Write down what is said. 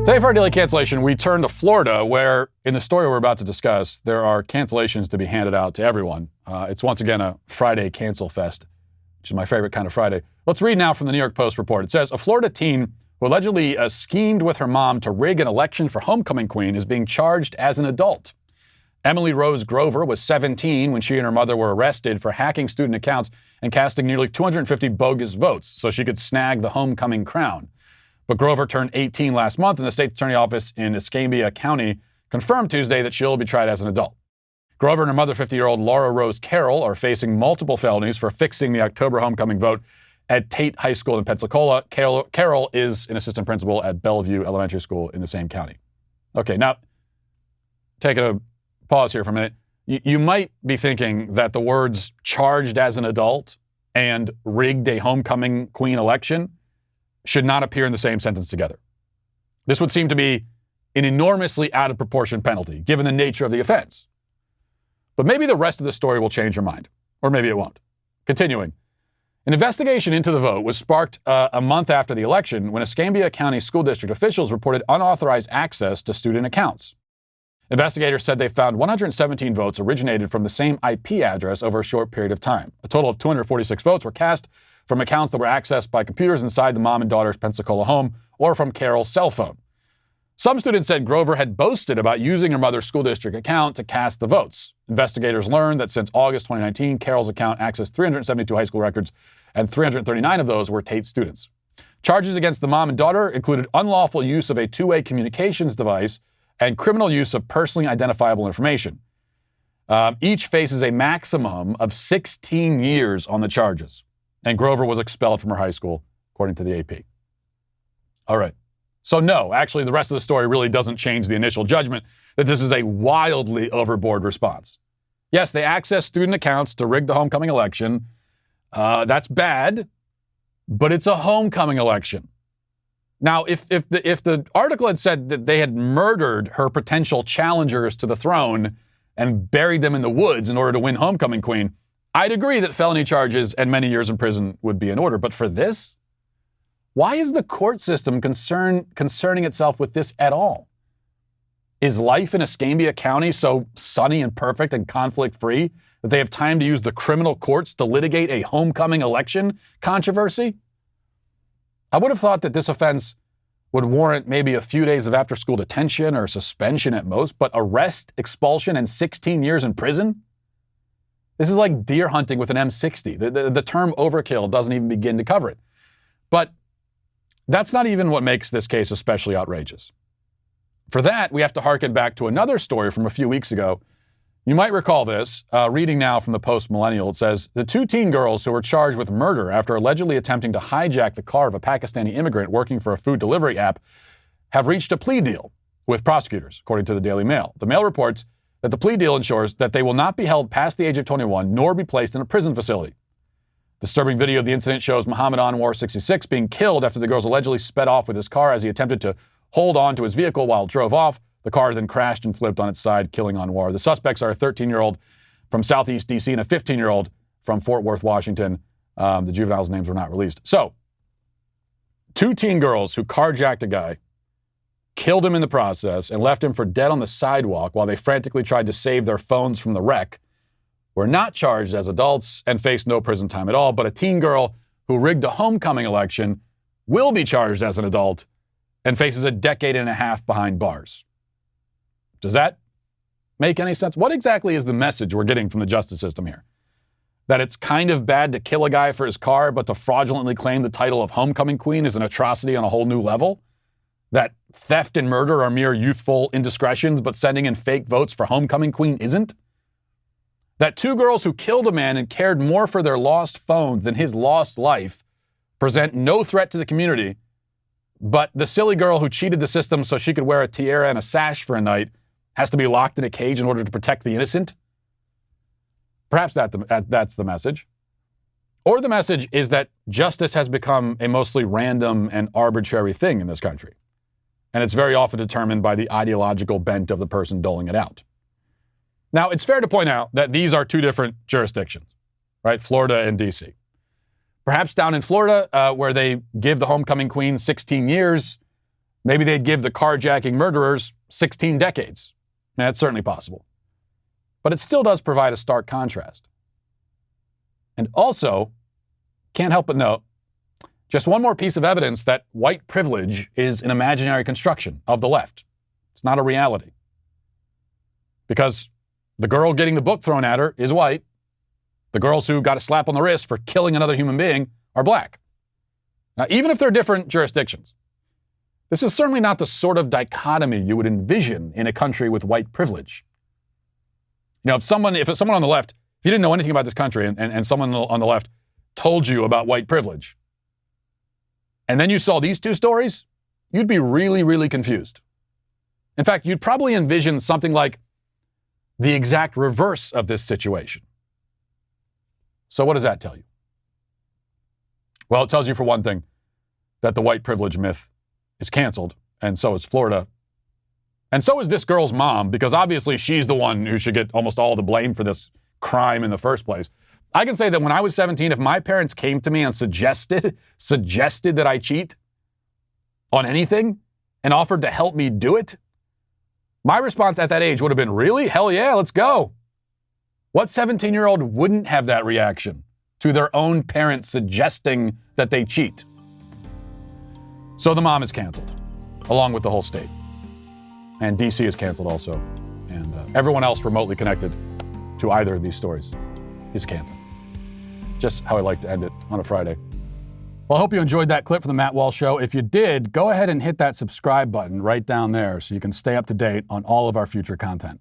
Today for our daily cancellation, we turn to Florida, where in the story we're about to discuss, there are cancellations to be handed out to everyone. It's once again a Friday cancel fest, which is my favorite kind of Friday. Let's read now from the New York Post report. It says, a Florida teen who allegedly schemed with her mom to rig an election for homecoming queen is being charged as an adult. Emily Rose Grover was 17 when she and her mother were arrested for hacking student accounts and casting nearly 250 bogus votes so she could snag the homecoming crown. But Grover turned 18 last month, and the state attorney office in Escambia County confirmed Tuesday that she'll be tried as an adult. Grover and her mother, 50-year-old Laura Rose Carroll, are facing multiple felonies for fixing the October homecoming vote at Tate High School in Pensacola. Carroll is an assistant principal at Bellevue Elementary School in the same county. Okay, now, taking a pause here for a minute. You might be thinking that the words charged as an adult and rigged a homecoming queen election should not appear in the same sentence together. This would seem to be an enormously out of proportion penalty, given the nature of the offense. But maybe the rest of the story will change your mind, or maybe it won't. Continuing, an investigation into the vote was sparked a month after the election when Escambia County School District officials reported unauthorized access to student accounts. Investigators said they found 117 votes originated from the same IP address over a short period of time. A total of 246 votes were cast from accounts that were accessed by computers inside the mom and daughter's Pensacola home or from Carroll's cell phone. Some students said Grover had boasted about using her mother's school district account to cast the votes. Investigators learned that since August 2019, Carroll's account accessed 372 high school records, and 339 of those were Tate students. Charges against the mom and daughter included unlawful use of a two-way communications device and criminal use of personally identifiable information. Each faces a maximum of 16 years on the charges. And Grover was expelled from her high school, according to the AP. All right. So no, actually, the rest of the story really doesn't change the initial judgment that this is a wildly overboard response. Yes, they accessed student accounts to rig the homecoming election. That's bad, but it's a homecoming election. Now, if the article had said that they had murdered her potential challengers to the throne and buried them in the woods in order to win homecoming queen, I'd agree that felony charges and many years in prison would be in order. But for this, why is the court system concerning itself with this at all? Is life in Escambia County so sunny and perfect and conflict-free that they have time to use the criminal courts to litigate a homecoming election controversy? I would have thought that this offense would warrant maybe a few days of after-school detention or suspension at most, but arrest, expulsion, and 16 years in prison? This is like deer hunting with an M60. The term overkill doesn't even begin to cover it. But that's not even what makes this case especially outrageous. For that, we have to harken back to another story from a few weeks ago. You might recall this. Reading now from the Post-Millennial, it says, the two teen girls who were charged with murder after allegedly attempting to hijack the car of a Pakistani immigrant working for a food delivery app have reached a plea deal with prosecutors, according to the Daily Mail. The Mail reports that the plea deal ensures that they will not be held past the age of 21 nor be placed in a prison facility. Disturbing video of the incident shows Muhammad Anwar, 66, being killed after the girls allegedly sped off with his car as he attempted to hold on to his vehicle while it drove off. The car then crashed and flipped on its side, killing Anwar. The suspects are a 13-year-old from Southeast D.C. and a 15-year-old from Fort Worth, Washington. The juveniles' names were not released. So, two teen girls who carjacked a guy, killed him in the process, and left him for dead on the sidewalk while they frantically tried to save their phones from the wreck, were not charged as adults and faced no prison time at all. But a teen girl who rigged a homecoming election will be charged as an adult and faces a decade and a half behind bars. Does that make any sense? What exactly is the message we're getting from the justice system here? That it's kind of bad to kill a guy for his car, but to fraudulently claim the title of homecoming queen is an atrocity on a whole new level? That theft and murder are mere youthful indiscretions, but sending in fake votes for homecoming queen isn't? That two girls who killed a man and cared more for their lost phones than his lost life present no threat to the community, but the silly girl who cheated the system so she could wear a tiara and a sash for a night has to be locked in a cage in order to protect the innocent? Perhaps that's the message. Or the message is that justice has become a mostly random and arbitrary thing in this country. And it's very often determined by the ideological bent of the person doling it out. Now, it's fair to point out that these are two different jurisdictions, right? Florida and D.C. Perhaps down in Florida, where they give the homecoming queen 16 years, Maybe they'd give the carjacking murderers 16 decades. That's certainly possible. But it still does provide a stark contrast. And also, can't help but note, just one more piece of evidence that white privilege is an imaginary construction of the left. It's not a reality. Because the girl getting the book thrown at her is white. The girls who got a slap on the wrist for killing another human being are black. Now, even if they're different jurisdictions, this is certainly not the sort of dichotomy you would envision in a country with white privilege. You know, if someone on the left, if you didn't know anything about this country and someone on the left told you about white privilege, and then you saw these two stories, you'd be really, really confused. In fact, you'd probably envision something like the exact reverse of this situation. So what does that tell you? Well, it tells you, for one thing, that the white privilege myth is canceled, and so is Florida. And so is this girl's mom, because obviously she's the one who should get almost all the blame for this crime in the first place. I can say that when I was 17, if my parents came to me and suggested that I cheat on anything and offered to help me do it, my response at that age would have been, really? Hell yeah, let's go. What 17-year-old wouldn't have that reaction to their own parents suggesting that they cheat? So the mom is canceled, along with the whole state. And DC is canceled also. And everyone else remotely connected to either of these stories is canceled. Just how I like to end it on a Friday. Well, I hope you enjoyed that clip from the Matt Walsh Show. If you did, go ahead and hit that subscribe button right down there so you can stay up to date on all of our future content.